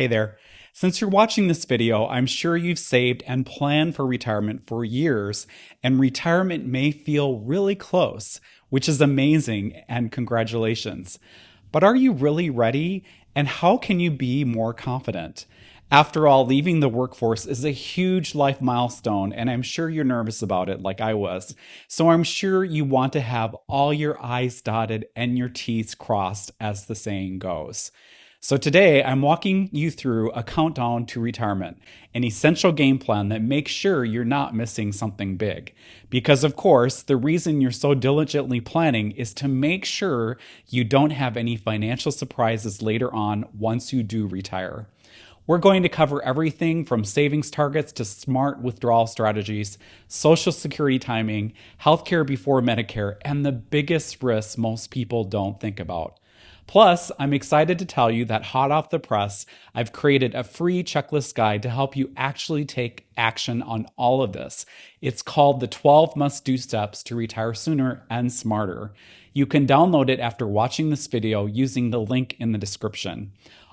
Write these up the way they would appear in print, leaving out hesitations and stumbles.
Hey there. Since you're watching this video, I'm sure you've saved and planned for retirement for years, and retirement may feel really close, which is amazing, and congratulations. But are you really ready? And how can you be more confident? After all, leaving the workforce is a huge life milestone, and I'm sure you're nervous about it like I was. So I'm sure you want to have all your I's dotted and your T's crossed, as the saying goes. So today I'm walking you through a countdown to retirement, an essential game plan that makes sure you're not missing something big. Because of course, the reason you're so diligently planning is to make sure you don't have any financial surprises later on once you do retire. We're going to cover everything from savings targets to smart withdrawal strategies, Social Security timing, healthcare before Medicare, and the biggest risks most people don't think about. Plus, I'm excited to tell you that hot off the press, I've created a free checklist guide to help you actually take action on all of this. It's called the 12 Must-Do Steps to Retire Sooner and Smarter. You can download it after watching this video using the link in the description.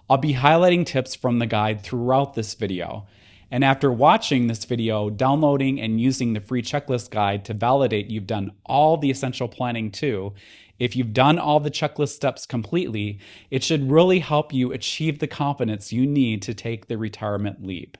I'll be highlighting tips from the guide throughout this video. And after watching this video, downloading and using the free checklist guide to validate you've done all the essential planning too, if you've done all the checklist steps completely, it should really help you achieve the confidence you need to take the retirement leap.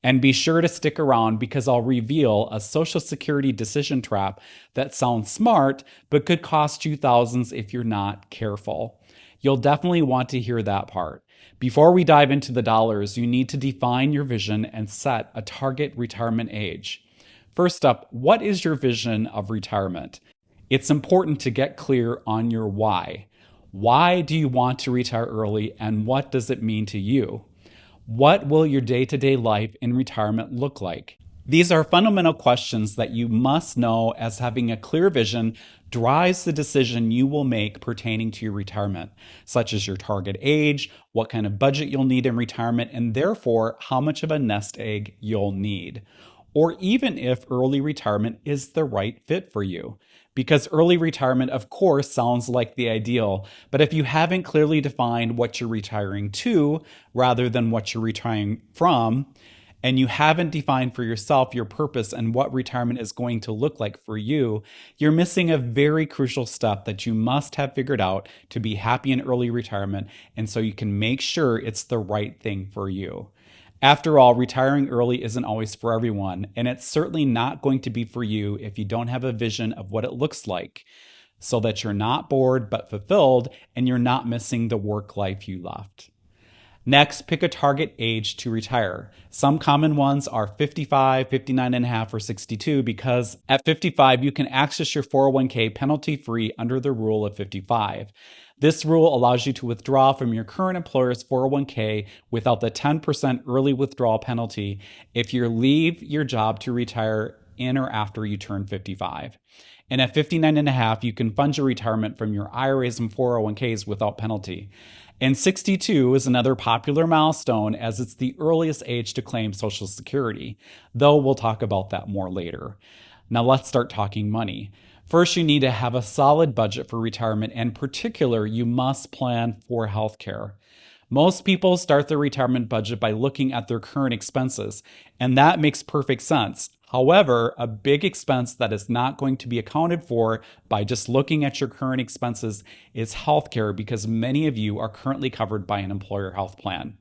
And be sure to stick around because I'll reveal a Social Security decision trap that sounds smart, but could cost you thousands if you're not careful. You'll definitely want to hear that part. Before we dive into the dollars, you need to define your vision and set a target retirement age. First up, what is your vision of retirement? It's important to get clear on your why. Why do you want to retire early, and what does it mean to you? What will your day-to-day life in retirement look like? These are fundamental questions that you must know, as having a clear vision drives the decision you will make pertaining to your retirement, such as your target age, what kind of budget you'll need in retirement, and therefore how much of a nest egg you'll need. Or even if early retirement is the right fit for you. Because early retirement, of course, sounds like the ideal, but if you haven't clearly defined what you're retiring to rather than what you're retiring from, and you haven't defined for yourself your purpose and what retirement is going to look like for you, you're missing a very crucial step that you must have figured out to be happy in early retirement, and so you can make sure it's the right thing for you. After all, retiring early isn't always for everyone, and it's certainly not going to be for you if you don't have a vision of what it looks like, so that you're not bored but fulfilled and you're not missing the work life you left. Next, pick a target age to retire. Some common ones are 55, 59 and a half, or 62 because at 55 you can access your 401k penalty-free under the rule of 55. This rule allows you to withdraw from your current employer's 401k without the 10% early withdrawal penalty if you leave your job to retire in or after you turn 55. And at 59 and a half, you can fund your retirement from your IRAs and 401ks without penalty. And 62 is another popular milestone as it's the earliest age to claim Social Security, though we'll talk about that more later. Now let's start talking money. First, you need to have a solid budget for retirement, and in particular, you must plan for healthcare. Most people start their retirement budget by looking at their current expenses, and that makes perfect sense. However, a big expense that is not going to be accounted for by just looking at your current expenses is healthcare, because many of you are currently covered by an employer health plan.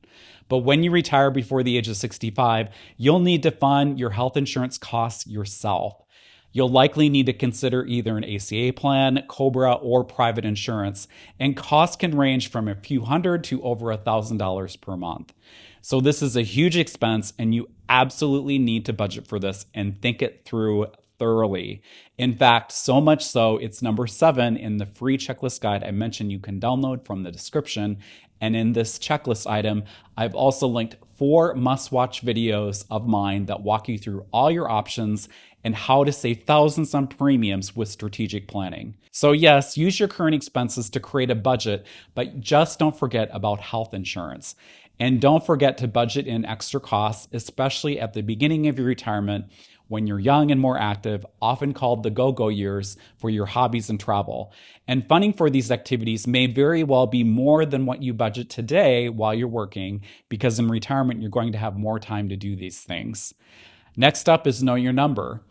But when you retire before the age of 65, you'll need to fund your health insurance costs yourself. You'll likely need to consider either an ACA plan, COBRA, or private insurance, and costs can range from a few hundred to over $1,000 per month. So this is a huge expense, and you absolutely need to budget for this and think it through thoroughly. In fact, so much so, it's number 7 in the free checklist guide I mentioned you can download from the description. And in this checklist item, I've also linked 4 must-watch videos of mine that walk you through all your options and how to save thousands on premiums with strategic planning. So yes, use your current expenses to create a budget, but just don't forget about health insurance. And don't forget to budget in extra costs, especially at the beginning of your retirement when you're young and more active, often called the go-go years for your hobbies and travel. And funding for these activities may very well be more than what you budget today while you're working, because in retirement, you're going to have more time to do these things. Next up is know your number.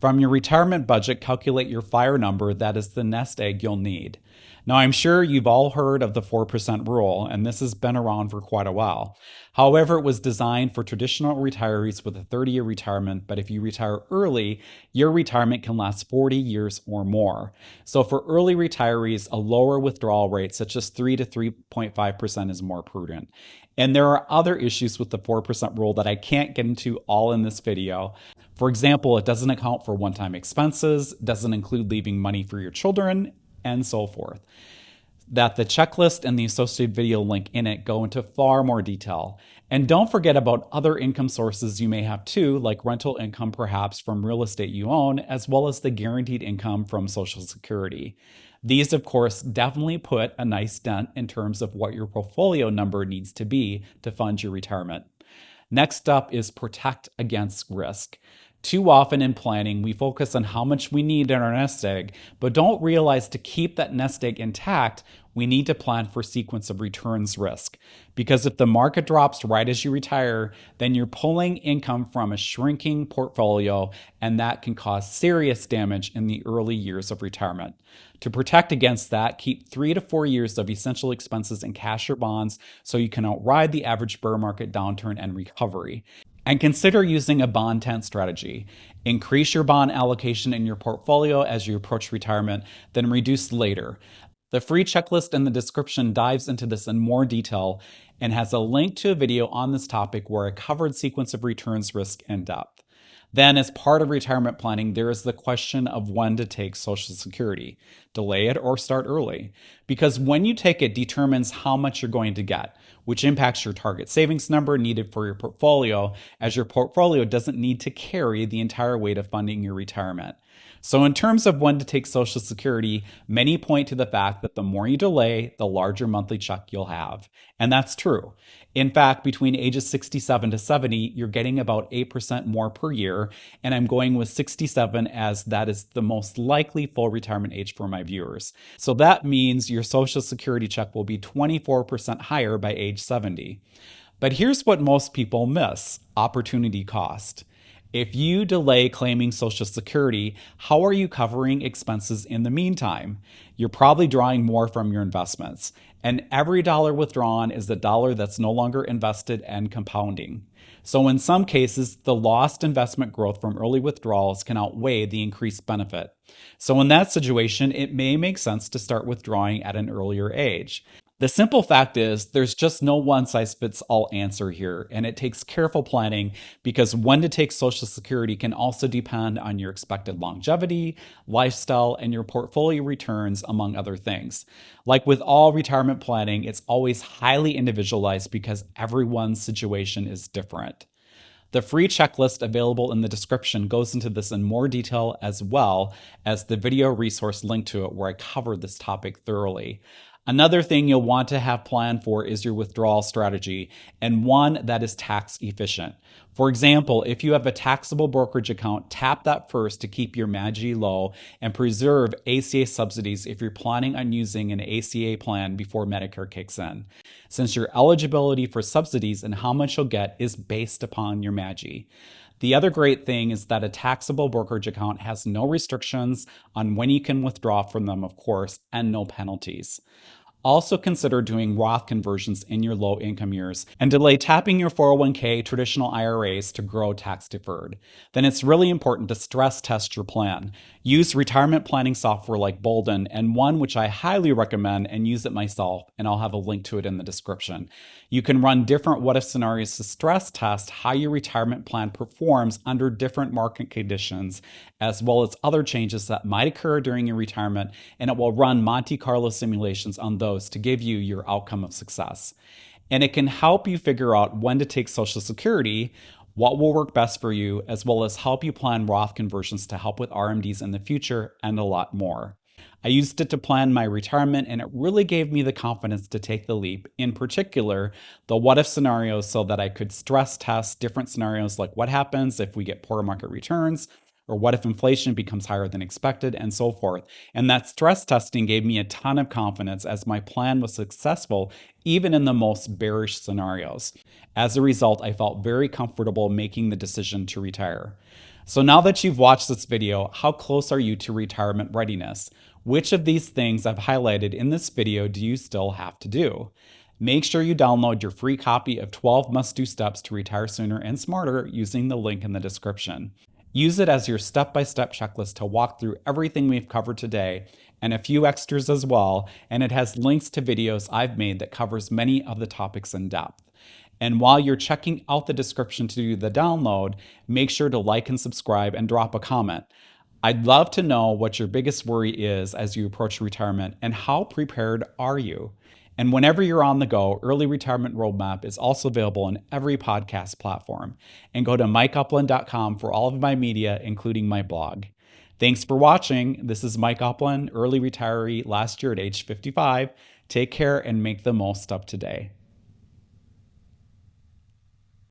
From your retirement budget, calculate your FIRE number, that is the nest egg you'll need. Now, I'm sure you've all heard of the 4% rule, and this has been around for quite a while. However, it was designed for traditional retirees with a 30-year retirement, but if you retire early, your retirement can last 40 years or more. So for early retirees, a lower withdrawal rate, such as 3 to 3.5%, is more prudent. And there are other issues with the 4% rule that I can't get into all in this video. For example, it doesn't account for one-time expenses, doesn't include leaving money for your children, and so forth. That the checklist and the associated video link in it go into far more detail. And don't forget about other income sources you may have too, like rental income perhaps from real estate you own, as well as the guaranteed income from Social Security. These, of course, definitely put a nice dent in terms of what your portfolio number needs to be to fund your retirement. Next up is protect against risk. Too often in planning, we focus on how much we need in our nest egg, but don't realize to keep that nest egg intact, we need to plan for sequence of returns risk. Because if the market drops right as you retire, then you're pulling income from a shrinking portfolio, and that can cause serious damage in the early years of retirement. To protect against that, keep 3 to 4 years of essential expenses in cash or bonds so you can outride the average bear market downturn and recovery. And consider using a bond tent strategy. Increase your bond allocation in your portfolio as you approach retirement, then reduce later. The free checklist in the description dives into this in more detail and has a link to a video on this topic where I covered sequence of returns risk in depth. Then, as part of retirement planning, there is the question of when to take Social Security. Delay it or start early. Because when you take it determines how much you're going to get, which impacts your target savings number needed for your portfolio, as your portfolio doesn't need to carry the entire weight of funding your retirement. So in terms of when to take Social Security, many point to the fact that the more you delay, the larger monthly check you'll have. And that's true. In fact, between ages 67 to 70, you're getting about 8% more per year, and I'm going with 67 as that is the most likely full retirement age for my viewers. So that means your Social Security check will be 24% higher by age 70. But here's what most people miss: opportunity cost. If you delay claiming Social Security, how are you covering expenses in the meantime? You're probably drawing more from your investments, and every dollar withdrawn is a dollar that's no longer invested and compounding. So in some cases, the lost investment growth from early withdrawals can outweigh the increased benefit. So in that situation, it may make sense to start withdrawing at an earlier age. The simple fact is there's just no one-size-fits-all answer here, and it takes careful planning because when to take Social Security can also depend on your expected longevity, lifestyle, and your portfolio returns, among other things. Like with all retirement planning, it's always highly individualized because everyone's situation is different. The free checklist available in the description goes into this in more detail, as well as the video resource linked to it where I covered this topic thoroughly. Another thing you'll want to have planned for is your withdrawal strategy, and one that is tax efficient. For example, if you have a taxable brokerage account, tap that first to keep your MAGI low and preserve ACA subsidies if you're planning on using an ACA plan before Medicare kicks in, since your eligibility for subsidies and how much you'll get is based upon your MAGI. The other great thing is that a taxable brokerage account has no restrictions on when you can withdraw from them, of course, and no penalties. Also consider doing Roth conversions in your low income years and delay tapping your 401k traditional IRAs to grow tax deferred. Then it's really important to stress test your plan. Use retirement planning software like Boldin, and one which I highly recommend and use it myself, and I'll have a link to it in the description. You can run different what-if scenarios to stress test how your retirement plan performs under different market conditions, as well as other changes that might occur during your retirement, and it will run Monte Carlo simulations on those to give you your outcome of success. And it can help you figure out when to take Social Security, what will work best for you, as well as help you plan Roth conversions to help with RMDs in the future, and a lot more. I used it to plan my retirement, and it really gave me the confidence to take the leap, in particular, the what if scenarios, so that I could stress test different scenarios like what happens if we get poor market returns, or what if inflation becomes higher than expected, and so forth. And that stress testing gave me a ton of confidence as my plan was successful even in the most bearish scenarios. As a result, I felt very comfortable making the decision to retire. So now that you've watched this video, how close are you to retirement readiness? Which of these things I've highlighted in this video do you still have to do? Make sure you download your free copy of 12 must-do steps to retire sooner and smarter using the link in the description. Use it as your step-by-step checklist to walk through everything we've covered today and a few extras as well, and it has links to videos I've made that covers many of the topics in depth. And while you're checking out the description to do the download, make sure to like and subscribe and drop a comment. I'd love to know what your biggest worry is as you approach retirement and how prepared are you? And whenever you're on the go, Early Retirement Roadmap is also available on every podcast platform. And go to MikeUpland.com for all of my media, including my blog. Thanks for watching. This is Mike Upland, early retiree last year at age 55. Take care and make the most of today.